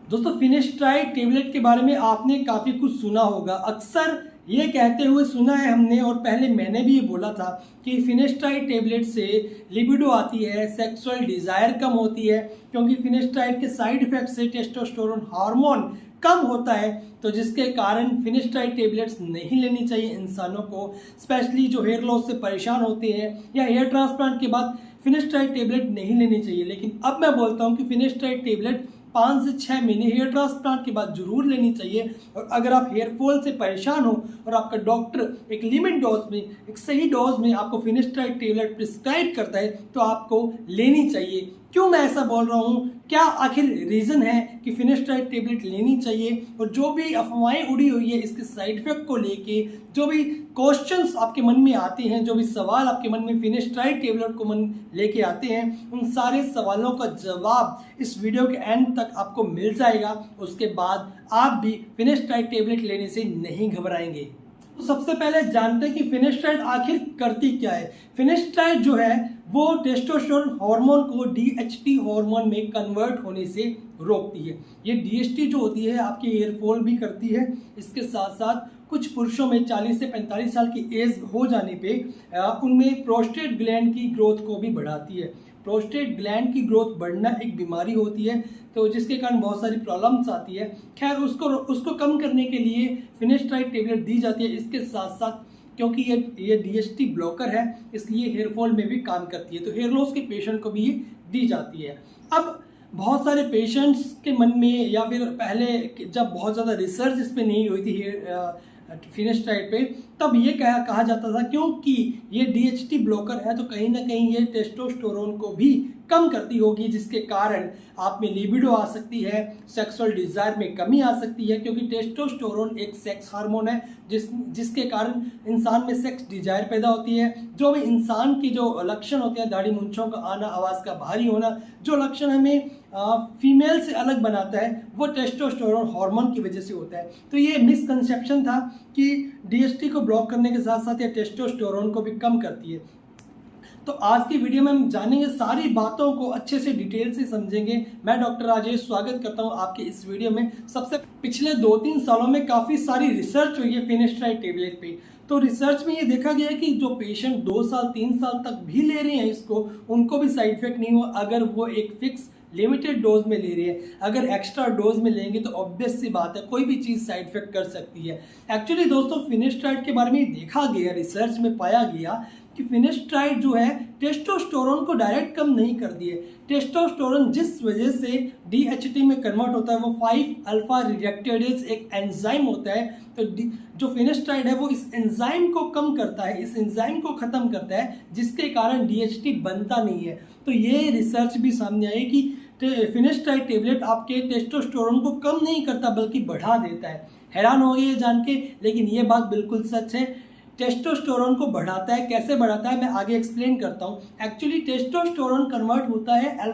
दोस्तों finasteride tablet के बारे में आपने काफ़ी कुछ सुना होगा। अक्सर ये कहते हुए सुना है हमने, और पहले मैंने भी ये बोला था कि फिनेस्ट्राइड टेबलेट से लिबिडो आती है, सेक्सुअल डिज़ायर कम होती है, क्योंकि फिनेस्ट्राइड के साइड इफेक्ट से टेस्टोस्टेरोन हार्मोन कम होता है। तो जिसके कारण फिनेस्ट्राइड टेबलेट्स नहीं लेनी चाहिए इंसानों को, स्पेशली जो हेयर लॉस से परेशान होते हैं या हेयर ट्रांसप्लांट के बाद फिनेस्ट्राइड टेबलेट नहीं लेनी चाहिए। लेकिन अब मैं बोलता हूँ कि फिनेस्ट्राइड टेबलेट 5 से 6 महीने हेयर ट्रांसप्लांट के बाद जरूर लेनी चाहिए। और अगर आप हेयर फॉल से परेशान हो और आपका डॉक्टर एक लिमिट डोज में, एक सही डोज में आपको फिनेस्ट्राइड टेबलेट प्रिस्क्राइब करता है तो आपको लेनी चाहिए। क्यों मैं ऐसा बोल रहा हूँ, क्या आखिर रीज़न है कि फिनेस्ट्राइड टेबलेट लेनी चाहिए, और जो भी अफवाहें उड़ी हुई है इसके साइड इफेक्ट को लेके, जो भी क्वेश्चंस आपके मन में आते हैं, जो भी सवाल आपके मन में फिनेस्ट्राइड टेबलेट को मन लेके आते हैं, उन सारे सवालों का जवाब इस वीडियो के एंड तक आपको मिल जाएगा। उसके बाद आप भी फिनेस्ट्राइड टेबलेट लेने से नहीं घबराएंगे। तो सबसे पहले जानते हैं कि फिनेस्ट्राइड आखिर करती क्या है। फिनेस्ट्राइड जो है वो टेस्टोस्टेरोन हार्मोन को डीएचटी हार्मोन में कन्वर्ट होने से रोकती है। ये डीएचटी जो होती है आपकी हेयर फॉल भी करती है। इसके साथ साथ कुछ पुरुषों में 40 से 45 साल की एज हो जाने पे उनमें प्रोस्टेट ग्लैंड की ग्रोथ को भी बढ़ाती है। प्रोस्टेट ग्लैंड की ग्रोथ बढ़ना एक बीमारी होती है, तो जिसके कारण बहुत सारी प्रॉब्लम्स आती है। खैर उसको कम करने के लिए फिनेस्ट्राइड टेबलेट दी जाती है। इसके साथ साथ क्योंकि ये डीएचटी ब्लॉकर है, इसलिए हेयर फॉल में भी काम करती है, तो हेयर लॉस के पेशेंट को भी ये दी जाती है। अब बहुत सारे पेशेंट्स के मन में, या फिर पहले जब बहुत ज़्यादा रिसर्च इस पर नहीं हुई थी फिनेस्ट्राइड पे, तब ये कहा जाता था क्योंकि ये डीएचटी ब्लॉकर है तो कहीं ना कहीं ये टेस्टोस्टेरोन को भी कम करती होगी, जिसके कारण आप में लिबिडो आ सकती है, सेक्सुअल डिज़ायर में कमी आ सकती है। क्योंकि टेस्टोस्टेरोन एक सेक्स हार्मोन है जिसके कारण इंसान में सेक्स डिज़ायर पैदा होती है। जो भी इंसान की जो लक्षण होते हैं, दाढ़ी मूंछों का आना, आवाज़ का भारी होना, जो लक्षण हमें फीमेल से अलग बनाता है, वो टेस्टोस्टेरोन हार्मोन की वजह से होता है। तो ये मिसकंसेप्शन था कि डीएचटी को ब्लॉक करने के साथ साथ ये टेस्टोस्टेरोन को भी कम करती है। तो आज की वीडियो में हम जानेंगे, सारी बातों को अच्छे से डिटेल से समझेंगे। मैं डॉक्टर राजेश स्वागत करता हूं आपके इस वीडियो में। सबसे पिछले 2-3 सालों में काफ़ी सारी रिसर्च हुई है फिनेस्ट्राइड टेबलेट पे। तो रिसर्च में ये देखा गया है कि जो पेशेंट 2 साल 3 साल तक भी ले रहे हैं इसको, उनको भी साइड इफेक्ट नहीं हुआ अगर वो एक फिक्स लिमिटेड डोज में ले रहे हैं। अगर एक्स्ट्रा डोज में लेंगे तो ऑब्वियस सी बात है कोई भी चीज़ साइड इफेक्ट कर सकती है। एक्चुअली दोस्तों फिनेस्ट्राइड के बारे में देखा गया, रिसर्च में पाया गया कि फिनेस्ट्राइड जो है टेस्टोस्टेरोन को डायरेक्ट कम नहीं कर दिए। टेस्टोस्टेरोन जिस वजह से डीएचटी में कन्वर्ट होता है वो 5 अल्फा रिडक्टेडेज एक एंजाइम होता है। तो जो फिनेस्ट्राइड है वो इस एंजाइम को कम करता है, इस एंजाइम को खत्म करता है, जिसके कारण डीएचटी बनता नहीं है। तो ये रिसर्च भी सामने आई कि फिनेस्ट्राइड टेबलेट आपके टेस्टोस्टेरोन को कम नहीं करता बल्कि बढ़ा देता है। हैरान हो गए जान के, लेकिन ये बात बिल्कुल सच है। टेस्टोस्टेरोन को बढ़ाता है। कैसे बढ़ाता है मैं आगे एक्सप्लेन करता हूँ। एक्चुअली टेस्टोस्टेरोन कन्वर्ट होता है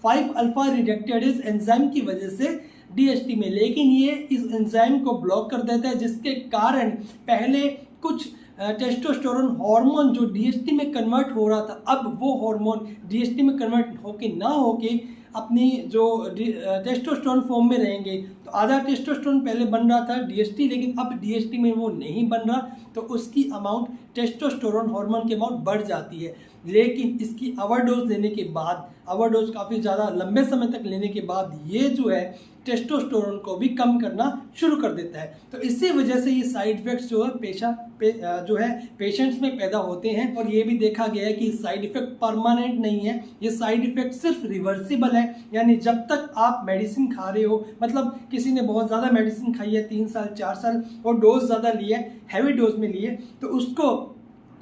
5 अल्फा रिडक्टेडेज एंजाइम की वजह से डीएचटी में, लेकिन ये इस एंजाइम को ब्लॉक कर देता है, जिसके कारण पहले कुछ टेस्टोस्टेरोन हार्मोन जो डीएचटी में कन्वर्ट हो रहा था, अब वो हार्मोन डीएचटी में कन्वर्ट होके ना होके अपनी जो टेस्टोस्टेरोन फॉर्म में रहेंगे। तो आधा टेस्टोस्टेरोन पहले बन रहा था डीएचटी, लेकिन अब डीएचटी में वो नहीं बन रहा, तो उसकी अमाउंट टेस्टोस्टेरोन हार्मोन की अमाउंट बढ़ जाती है। लेकिन इसकी ओवरडोज लेने के बाद, ओवरडोज काफ़ी ज़्यादा लंबे समय तक लेने के बाद, ये जो है टेस्टोस्टेरोन को भी कम करना शुरू कर देता है। तो इसी वजह से ये साइड इफेक्ट्स जो है पेशेंट्स में पैदा होते हैं। और ये भी देखा गया है कि साइड इफेक्ट परमानेंट नहीं है, ये साइड इफेक्ट सिर्फ रिवर्सिबल है। यानी जब तक आप मेडिसिन खा रहे हो, मतलब किसी ने बहुत ज़्यादा मेडिसिन खाई है 3 साल 4 साल और डोज ज़्यादा लिए, हैवी डोज में लिए, तो उसको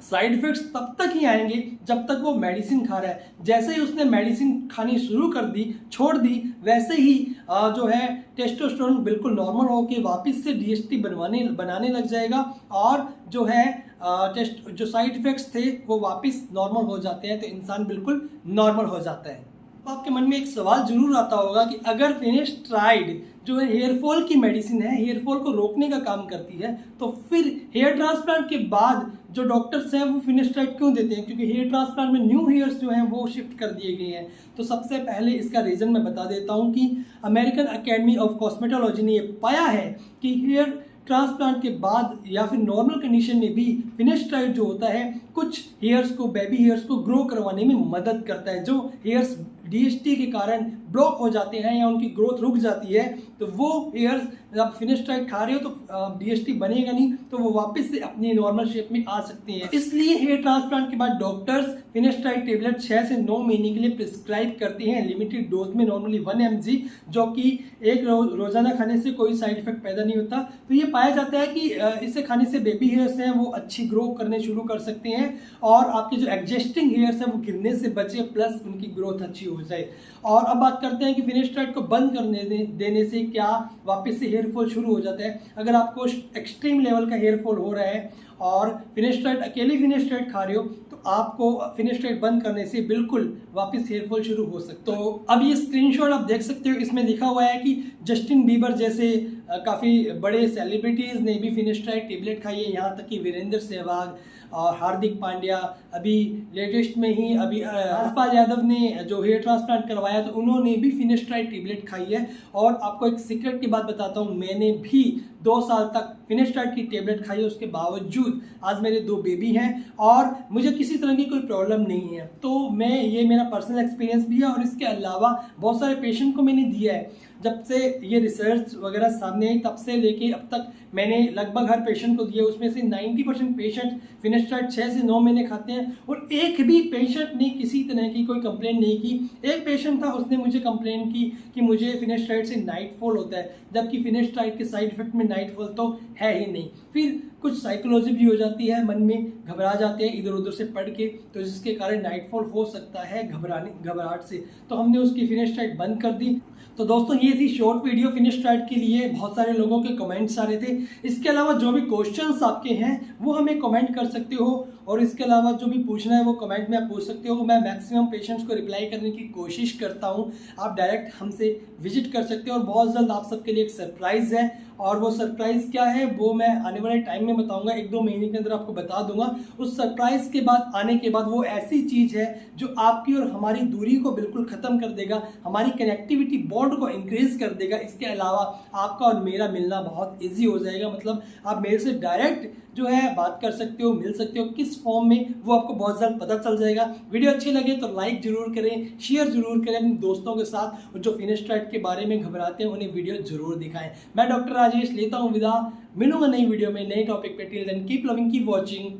साइड इफेक्ट्स तब तक ही आएंगे जब तक वो मेडिसिन खा रहा है। जैसे ही उसने मेडिसिन खानी शुरू कर दी, छोड़ दी, वैसे ही जो है टेस्टोस्टेरोन बिल्कुल नॉर्मल होके वापस से डीएचटी बनाने लग जाएगा, और जो है जो साइड इफेक्ट्स थे वो वापस नॉर्मल हो जाते हैं, तो इंसान बिल्कुल नॉर्मल हो जाता है। तो आपके मन में एक सवाल जरूर आता होगा कि अगर फिनेस्ट्राइड जो है हेयर फॉल की मेडिसिन है, हेयर फॉल को रोकने का काम करती है, तो फिर हेयर ट्रांसप्लांट के बाद जो डॉक्टर्स हैं वो फिनेस्ट्राइड क्यों देते हैं? क्योंकि हेयर ट्रांसप्लांट में न्यू हेयर्स जो हैं वो शिफ्ट कर दिए गए हैं। तो सबसे पहले इसका रीज़न मैं बता देता हूँ कि अमेरिकन अकेडमी ऑफ कॉस्मेटोलॉजी ने ये पाया है कि हेयर ट्रांसप्लांट के बाद या फिर नॉर्मल कंडीशन में भी फिनेस्ट्राइड जो होता है कुछ हेयर्स को, बेबी हेयर्स को ग्रो करवाने में मदद करता है। जो हेयर्स डीएसटी के कारण ब्लॉक हो जाते हैं या उनकी ग्रोथ रुक जाती है, तो वो हेयर्स जब आप फिनेस्ट्राइड खा रहे हो तो डीएसटी बनेगा नहीं, तो वो वापस से अपनी नॉर्मल शेप में आ सकते हैं। इसलिए हेयर ट्रांसप्लांट के बाद डॉक्टर्स फिनेस्ट्राइड टेबलेट 6 से 9 महीने के लिए प्रिस्क्राइब करते हैं लिमिटेड डोज में, नॉर्मली 1 mg, जो कि एक रोजाना खाने से कोई साइड इफेक्ट पैदा नहीं होता। तो ये पाया जाता है कि इसे खाने से बेबी हेयर्स हैं वो अच्छी ग्रो करने शुरू कर सकते हैं और आपके जो एग्जिस्टिंग हेयर्स हैं वो गिरने से बचे, प्लस उनकी ग्रोथ अच्छी हो जाए। और अब बात करते हैं कि फिनेस्ट्राइड को बंद करने देने से क्या वापस से हेयर फॉल शुरू हो जाता है। अगर आपको एक्सट्रीम लेवल का हेयर फॉल हो रहा है और फिनेस्ट्राइड अकेले फिनेस्ट्राइड खा रहे हो, तो आपको फिनेस्ट्राइड बंद करने से बिल्कुल वापस हेयर फॉल शुरू हो सकता है। तो अब ये स्क्रीनशॉट आप देख सकते हो, इसमें लिखा हुआ है कि जस्टिन बीबर जैसे काफ़ी बड़े सेलिब्रिटीज़ ने भी फिनेस्ट्राइड टेबलेट खाई है, यहाँ तक कि वीरेंद्र सहवाग और हार्दिक पांड्या, अभी लेटेस्ट में ही अभी राजपाल यादव ने जो हेयर ट्रांसप्लांट करवाया तो उन्होंने भी फिनेस्ट्राइड टेबलेट खाई है। और आपको एक सीक्रेट की बात बताता हूँ, मैंने भी 2 साल तक फिनेस्ट्राइड की टेबलेट खाई है, उसके बावजूद आज मेरे 2 बेबी हैं और मुझे किसी तरह की कोई प्रॉब्लम नहीं है। तो ये मेरा पर्सनल एक्सपीरियंस भी है और इसके अलावा बहुत सारे पेशेंट को मैंने दिया है। जब से ये रिसर्च वगैरह सामने आई तब से लेके अब तक मैंने लगभग हर पेशेंट को दिया, उसमें से 90% पेशेंट फिनेस्ट्राइड 6 से 9 महीने खाते हैं और एक भी पेशेंट ने किसी तरह की कोई कंप्लेंट नहीं की। एक पेशेंट था, उसने मुझे कंप्लेंट की कि मुझे फिनेस्ट्राइड से नाइट फॉल होता है, जबकि फिनेस्ट्राइड के साइड इफेक्ट में नाइट फॉल तो है ही नहीं। फिर कुछ साइकोलॉजी भी हो जाती है, मन में घबरा जाते हैं इधर उधर से पढ़ के, तो जिसके कारण नाइट फॉल हो सकता है घबराहट से, तो हमने उसकी फिनेस्ट्राइड बंद कर दी। तो दोस्तों ये थी शॉर्ट वीडियो फिनेस्ट्राइड के लिए, बहुत सारे लोगों के कमेंट्स आ रहे थे। इसके अलावा जो भी क्वेश्चंस आपके हैं वो हमें कमेंट कर सकते हो और इसके अलावा जो भी पूछना है वो कमेंट में आप पूछ सकते हो। मैं मैक्सिमम पेशेंट्स को रिप्लाई करने की कोशिश करता हूँ। आप डायरेक्ट हमसे विजिट कर सकते हो और बहुत जल्द आप सबके लिए एक सरप्राइज़ है, और वो सरप्राइज़ क्या है वो मैं आने वाले टाइम में बताऊंगा, 1-2 महीने के अंदर आपको बता दूंगा। उस सरप्राइज़ के बाद आने के बाद वो ऐसी चीज़ है जो आपकी और हमारी दूरी को बिल्कुल ख़त्म कर देगा, हमारी कनेक्टिविटी बॉन्ड को इंक्रीज कर देगा। इसके अलावा आपका और मेरा मिलना बहुत ईजी हो जाएगा, मतलब आप मेरे से डायरेक्ट जो है बात कर सकते हो, मिल सकते हो, किस फॉर्म में वो आपको बहुत जल्द पता चल जाएगा। वीडियो अच्छी लगे तो लाइक जरूर करें, शेयर जरूर करें अपने दोस्तों के साथ, और जो फिनेस्ट्राइड के बारे में घबराते हैं उन्हें वीडियो जरूर दिखाएं। मैं डॉक्टर राजेश लेता हूँ विदा, मिलूंगा नई वीडियो में नए टॉपिक पे। Till then keep loving, keep watching,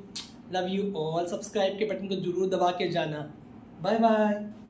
love you all. Subscribe के बटन को जरूर दबा के जाना। Bye bye.